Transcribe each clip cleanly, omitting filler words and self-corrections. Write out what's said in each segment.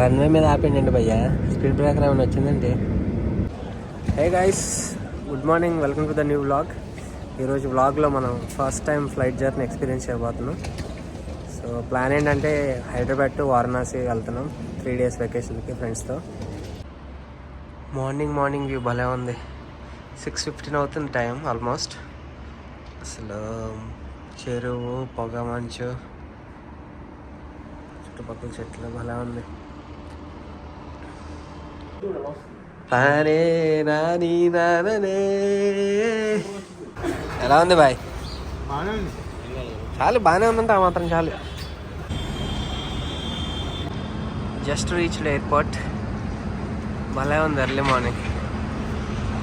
Runway మీద ఆపిండండి భయ్య, speed breaker ఏమైనా వచ్చిందండి. Hey guys, good morning, welcome to the new vlog. ఈరోజు వ్లాగ్లో మనం first time flight journey experience చేయబోతున్నాం. సో ప్లాన్ ఏంటంటే హైదరాబాద్ టు వారణాసి వెళ్తున్నాం 3 days వెకేషన్కి ఫ్రెండ్స్తో. మార్నింగ్ వ్యూ భలే ఉంది. 6:15 అవుతుంది టైం ఆల్మోస్ట్. అసలు చెరువు, పొగ మంచు, చుట్టుపక్కల చెట్లు భలే ఉంది. ఎలా ఉంది బాయ్? చాలు, బాగానే ఉందంటే ఆ మాత్రం చాలు. Just reached airport. భలే ఉంది ఎర్లీ మార్నింగ్.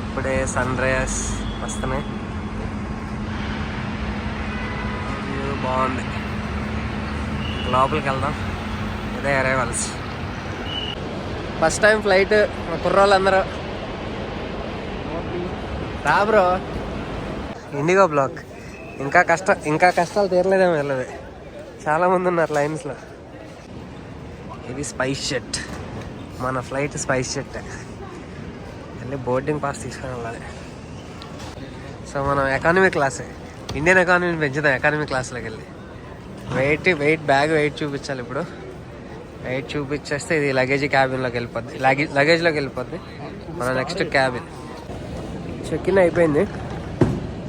ఇప్పుడే సన్ రైజ్ వస్తున్నాయి. వ్యూ బాగుంది. లోపలికి వెళ్దాం. ఇదే అరైవల్స్. First time flight. మా కుర్రోళ్ళు అందరూ రా బ్రో. IndiGo black. ఇంకా కష్టాలు తీరలేదేమో వెళ్ళదు. చాలామంది ఉన్నారు లైన్స్లో. ఇది స్పైస్ జెట్. మన ఫ్లైట్ స్పైస్ జెట్. వెళ్ళి బోర్డింగ్ పాస్ తీసుకొని వెళ్ళాలి. సో మనం ఎకానమీ క్లాసే, ఇండియన్ ఎకానమీని పెంచుదాం ఎకానమీ క్లాస్లోకి వెళ్ళి. బ్యాగ్ వెయిట్ చూపించాలి. ఇప్పుడు వెయిట్ చూపించేస్తే ఇది లగేజ్ క్యాబిన్లోకి వెళ్ళిపోద్ది, లగేజ్లోకి వెళ్ళిపోద్ది. మన నెక్స్ట్ క్యాబిన్. చెక్ ఇన్ అయిపోయింది.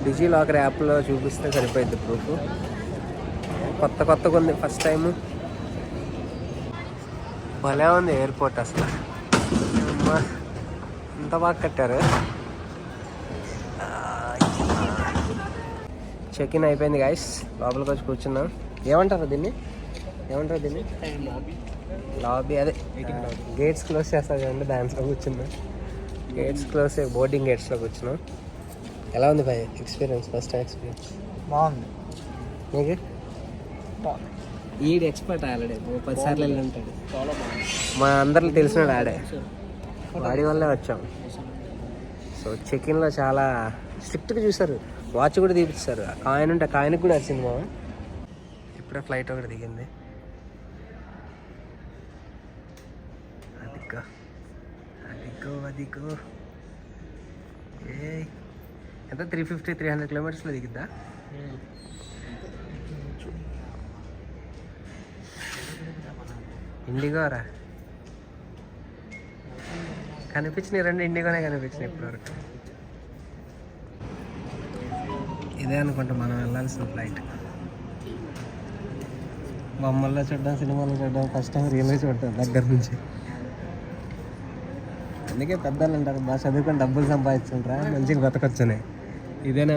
డిజీ లాకర్ యాప్లో చూపిస్తే సరిపోయింది ప్రూఫ్. కొత్తగా ఉంది, ఫస్ట్ టైము. భలే ఉంది ఎయిర్పోర్ట్ అసలు. ఎంత బాగా కట్టారు. చెక్ ఇన్ అయిపోయింది గైస్. లోపలికి వచ్చి కూర్చున్నాం. ఏమంటారు దీన్ని? లాబీ. అదే గేట్స్ క్లోజ్ చేస్తారు కదండి, దాంట్లో కూర్చున్నాం. గేట్స్ క్లోజ్, బోర్డింగ్ గేట్స్లో కూర్చున్నాం. ఎలా ఉంది భయ్ ఎక్స్పీరియన్స్? ఫస్ట్ టైం ఎక్స్పీరియన్స్ బాగుంది. నీకు? ఈడు ఎక్స్పర్ట్ ఆల్రెడీ 10 సార్లు వెళ్ళి ఉంటాడు. మా అందరిలో తెలిసినాడు ఆడే, వాడి వల్లే వచ్చాం. సో చెక్-ఇన్లో చాలా స్ట్రిక్ట్గా చూసారు. వాచ్ కూడా తీపిస్తారు. కాయిన్ ఉంటే కాయిన్కి కూడా వచ్చింది మా. ఇప్పుడే ఫ్లైట్ ఒకటి దిగింది. అదిగో ఏ ఎంత 350-300 కిలోమీటర్స్లో దిగిద్దా? ఇండిగోరా కనిపించినాయి. 2 ఇండిగోనే కనిపించినాయి ఇప్పటివరకు. ఇదే అనుకుంటా మనం వెళ్ళాల్సిన ఫ్లైట్. బొమ్మల్లో చూడడం, సినిమాలో చూడడం, ఫస్ట్ టైం రియల్గా చూడటం దగ్గర నుంచి. అందుకే పెద్దలు అంటారు, బాగా చదువుకొని డబ్బులు సంపాదించుకుంటారా, మంచిగా బతకొచ్చునే. ఇదేనా?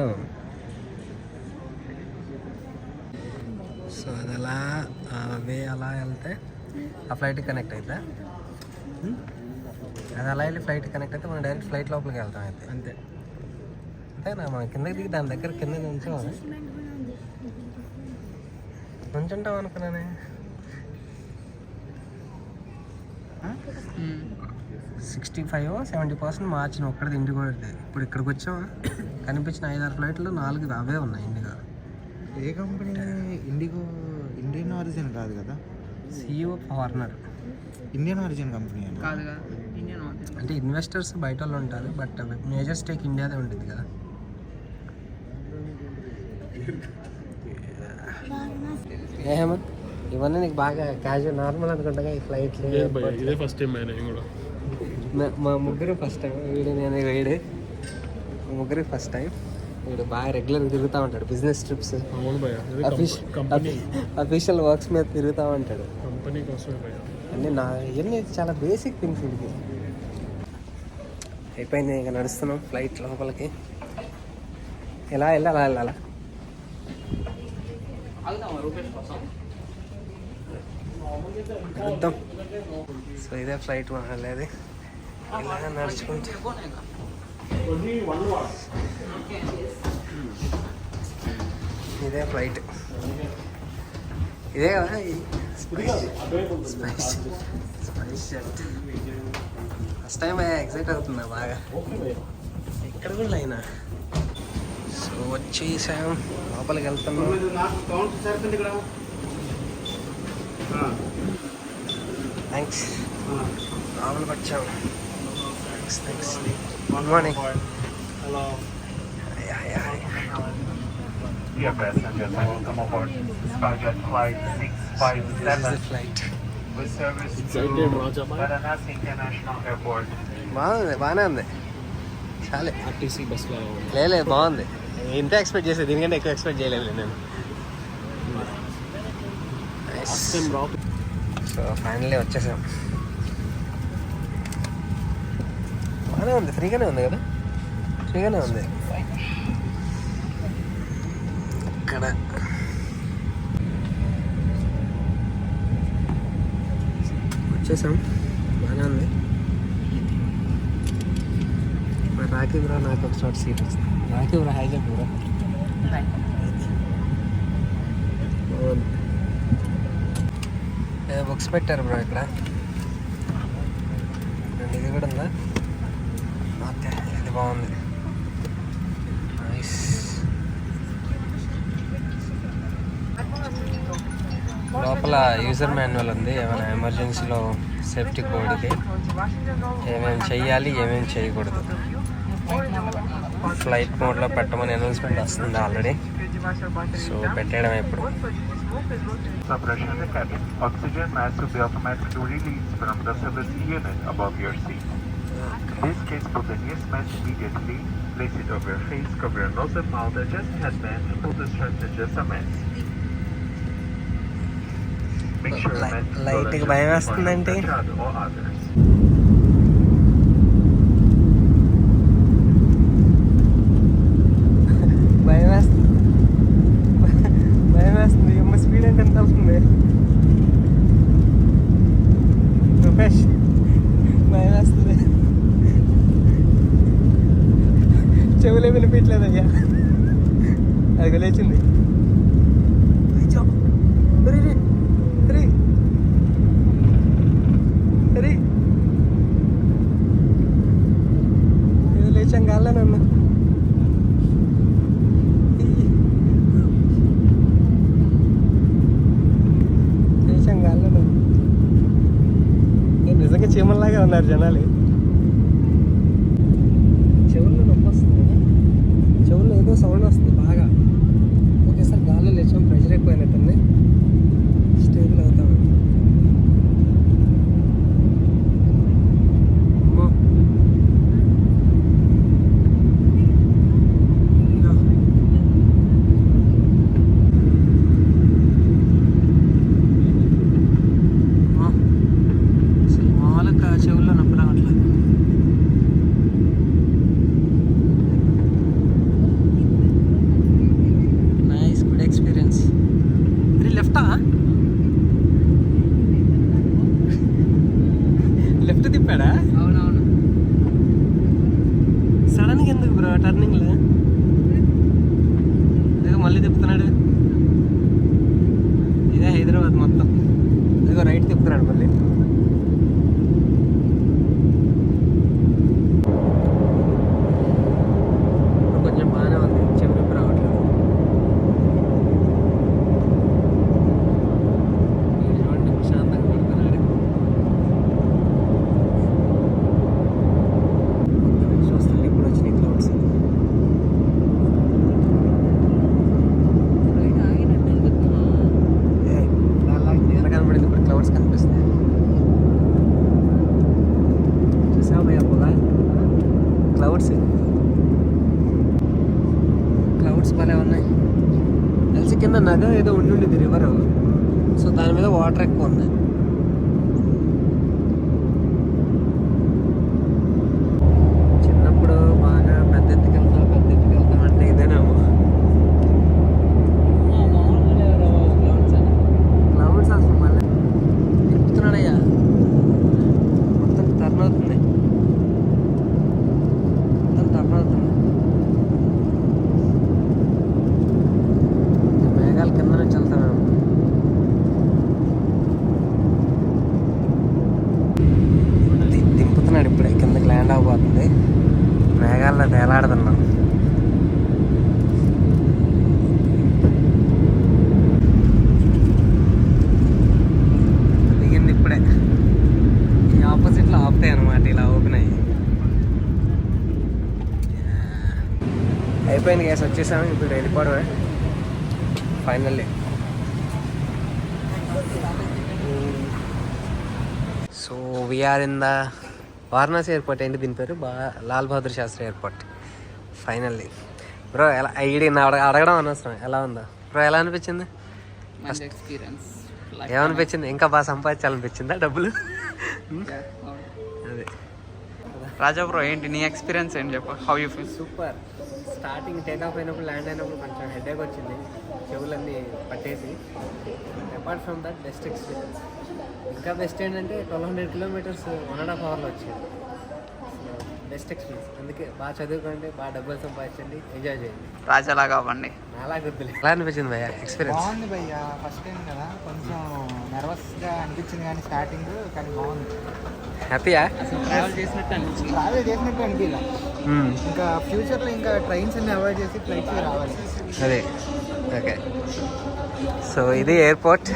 సో అది అలా వెళ్తే ఆ ఫ్లైట్కి కనెక్ట్ అవుతా. అది అలా వెళ్ళి ఫ్లైట్ కనెక్ట్ అయితే మనం డైరెక్ట్ ఫ్లైట్ లోపలికి వెళ్తాం. అయితే అంతేనా? మనం కిందకి దిగి దాని దగ్గర కింద నుంచుంటాం అనుకున్నానే. 65-70% మార్చిన ఒక్కడిది ఇండిగో. ఇప్పుడు ఇక్కడికి వచ్చాం, కనిపించిన 5-6 ఫ్లైట్లు 4 అవే ఉన్నాయి ఇండిగో. ఏ కంపెనీ? ఇండిగో ఇండియన్ ఆరిజిన్ కాదు కదా? CEO foreigner. Indian origin company కాదుగా. అంటే ఇన్వెస్టర్స్ బయట వాళ్ళు ఉంటారు, బట్ మేజర్ స్టేక్ ఇండియాదే ఉంటుంది కదా. హేమంత్, ఇవన్నీ నీకు బాగా క్యాజువల్ నార్మల్ అనుకుంటా ఈ ఫ్లైట్లు. ఇదే ఫస్ట్ టైం కూడా. మా ముగ్గురు ఫస్ట్ టైం. వీడు ముగ్గురికి ఫస్ట్ టైం. వీడు బాగా రెగ్యులర్గా తిరుగుతూ ఉంటాడు, బిజినెస్ ట్రిప్స్, అఫీషియల్ వర్క్స్ మీద తిరుగుతూ ఉంటాడు. ఇవన్నీ చాలా బేసిక్ థింగ్స్ వీడికి. అయిపోయింది, ఇంకా నడుస్తున్నాం ఫ్లైట్ లోపలికి. ఎలా వెళ్ళాలా? చూద్దాం. సో ఇదే ఫ్లైట్ మనం వెళ్ళేది. ఇలా నడుచుకుంటే ఇదే ఫ్లైట్. ఇదే కదా spice jet. First time excite అవుతున్నా బాగా. ఇక్కడ కూడా లైనా. సో వచ్చేసాం, లోపలికి వెళ్తున్నాం. థ్యాంక్స్. లోపలికి వచ్చాము. Thanks. Good morning. Hello. Dear passengers, welcome aboard SkyJet Flight 657 flight with service Excited, to Raja bhai? Varanasi International Airport. బాగానే ఉంది. చాలే ఆర్టీసీ బస్లో లేదు బాగుంది. ఇంత ఎక్స్పెక్ట్ చేసేది, దీనికంటే ఎక్కువ ఎక్స్పెక్ట్ చేయలేదు నేను. సో ఫైనల్లీ వచ్చేసాం. బాగానే ఉంది, ఫ్రీగానే ఉంది కదా, ఫ్రీగానే ఉంది. ఇక్కడ వచ్చేసాం, బాగానే ఉంది. మరి రాఖీ బ్రో నాకు ఒక చోట సీట్ వచ్చింది. రాఖీ బ్రో హై చెప్పు బ్రో. బుక్స్ పెట్టారు బ్రో ఇక్కడ. ఇది కూడా ఉందా? ఓకే, ఇది బాగుంది. నైస్. లోపల యూజర్ మాన్యువల్ ఉంది. ఏమైనా ఎమర్జెన్సీలో సేఫ్టీ కోడ్కి ఏమేమి చెయ్యాలి, ఏమేమి చేయకూడదు. ఫ్లైట్ మోడ్లో పెట్టమని అనౌన్స్మెంట్ వస్తుంది ఆల్రెడీ. సో పెట్టడం ఇప్పుడు. Suppression in the cabin. Oxygen mask will be automatically released from the service unit above your seat. In this case, put the newest mask immediately. Place it over your face, cover your nose and mouth, adjust headband, and pull the strap and adjust the mask. Make sure the mask is Light కి భయం వేస్తుందంటే or others. భయం వేస్తుంది, భయం వేస్తుంది. అమ్మ speed అంటే ఎంత అవుతుంది రూపేష్? భయం వేస్తుంది, చెవులే వినిపించలేదు అయ్యా. అది లేచింది. ఏదో లేచాం కాళ్ళ నన్ను. లేచాం కాళ్ళ నన్ను. నిజంగా చీమల్లాగా ఉన్నారు జనాలు. చెవుల్లో నొప్పి వస్తుంది కదా, చెవుల్లో ఏదో సౌండ్ వస్తుంది బాగా. ఒకేసారి గాల్లో లేచాం, ప్రెషర్ ఎక్కువైనట్టుంది. స్టేబుల్ అవుతాం. మామూలుగా చెవుల్లో నొప్పి రావట్లేదు. Nice, good experience. లెఫ్టా? లెఫ్ట్ తిప్పాడా? అవునవును. సడన్గా ఎందుకు బ్రో టర్నింగ్లో? ఇదిగో మళ్ళీ తిప్పుతున్నాడు. ఇదే హైదరాబాద్ మొత్తం. ఇదిగో రైట్ తిప్పుతున్నాడు మళ్ళీ. కొంచెం బాగానే ఉంది, చెవి నొప్పి రావట్లేదు. చూడండి, ప్రశాంతంగా పడుతున్నాడు. చూస్తుంది ఇప్పుడు వచ్చినాయి క్లౌడ్స్. ఎలా కనపడింది ఇప్పుడు? క్లౌడ్స్ కనిపిస్తుంది. చూసావు భయ్యా పొగ? క్లౌడ్స్ భలే ఉన్నాయి. తెలిసి కింద నగ ఏదో ఉండింది రివర్. సో దాని మీద వాటర్ ఎక్కువ ఉంది. చిన్నప్పుడు బాగా పెద్ద ఎత్తుకి వెళ్తాం అంటే ఇదేనేమో. క్లౌడ్స్ అసలు మళ్ళీ తిప్పుతున్నాడయ్యా, మొత్తం టర్న్ అవుతుంది, మొత్తం టర్న్ అవుతుంది. మేఘాల కింద నుంచి వెళ్తామేమో. అయిపోయింది గ్యాస్, వచ్చేసాము. ఇప్పుడు వెళ్ళిపోవడమే finally. So we're in the Varanasi airport. ఏంటి దీని పేరు? Lal Bahadur Shastri airport. Finally bro, ఎలా ఈడి అడగడం అనవసరం, ఎలా ఉందా బ్రో? ఎలా అనిపించింది? మంచి ఎక్స్పీరియన్స్. ఏమనిపించింది? ఇంకా బాగా సంపాదించాలనిపించిందా డబ్బులు? అదే రాజా బ్రో, ఏంటి నీ ఎక్స్పీరియన్స్ ఏంటి చెప్పు, how you feel? Super. Starting take off అయినప్పుడు, ల్యాండ్ అయినప్పుడు కొంచెం హెడేక్ వచ్చింది, చెవులన్నీ పట్టేసి. Apart from that best experience. ఇంకా బెస్ట్ ఏంటంటే 1200 కిలోమీటర్స్ 1.5 అవర్లో వచ్చింది. Best experience. అందుకే బాగా చదువుకోండి, బాగా డబ్బులు సంపాదించండి, ఎంజాయ్ చేయండి. రాజాలాగా అవ్వండి. అలా గుర్తులే. ఎలా అనిపించింది భయ్య ఎక్స్పీరియన్స్? బాగుంది భయ్య, ఫస్ట్ టైం కదా కొంచెం నర్వస్గా అనిపించింది కానీ స్టార్టింగ్, కానీ బాగుంది. హ్యాపీయా? అసలు ట్రావెల్ చేసినట్టు అనిపించింది. ట్రావెల్ చేసినట్టు అనిపించలే. ఇంకా ఫ్యూచర్లో ఇంకా ట్రైన్స్ అన్ని అవాయిడ్ చేసి ఫ్లైట్స్ రావాలి. అదే ఓకే. సో ఇది ఎయిర్పోర్ట్.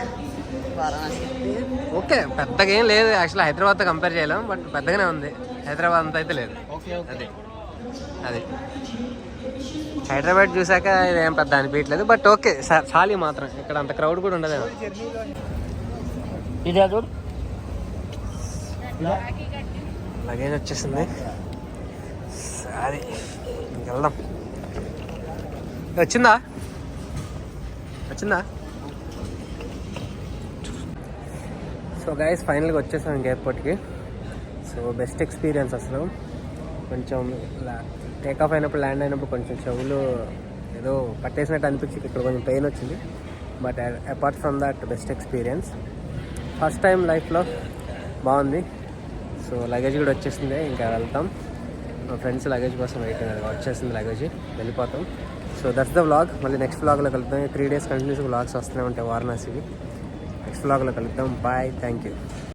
ఓకే, పెద్దగా ఏం లేదు యాక్చువల్లీ. హైదరాబాద్తో కంపేర్ చేయలేం, బట్ పెద్దగానే ఉంది. హైదరాబాద్ అంత అయితే లేదు. Okay okay. అదే అది హైదరాబాద్ చూసాక ఇదేం పెద్ద అనిపించలేదు, బట్ ఓకే చాలి మాత్రం. ఇక్కడ అంత క్రౌడ్ కూడా ఉండదేమో. ఇదే చూడు, లగేజ్ వచ్చేసింది. సరే వెళ్దాం. వచ్చిందా? సో గైస్ ఫైనల్గా వచ్చేసాం ఇంక ఎయిర్పోర్ట్కి. సో బెస్ట్ ఎక్స్పీరియన్స్ అసలు. కొంచెం టేక్ ఆఫ్ అయినప్పుడు, ల్యాండ్ అయినప్పుడు కొంచెం చెవులు ఏదో పట్టేసినట్టు అనిపించి ఇక్కడ కొంచెం పెయిన్ వచ్చింది. But apart from that best experience. First time లైఫ్లో బాగుంది. సో లగేజ్ కూడా వచ్చేసింది, ఇంకా వెళ్తాం. మా ఫ్రెండ్స్ లగేజ్ కోసం వెయిటింగ్. వచ్చేసింది లగేజ్, వెళ్ళిపోతాం. So that's the vlog. మళ్ళీ నెక్స్ట్ వ్లాగ్లో కలుద్దాం. 3 days కంటిన్యూస్గా వ్లాగ్స్ వస్తూనే ఉంటాయి వారణాసికి. నెక్స్ట్ వ్లాగ్లో కలుద్దాం. Bye, thank you.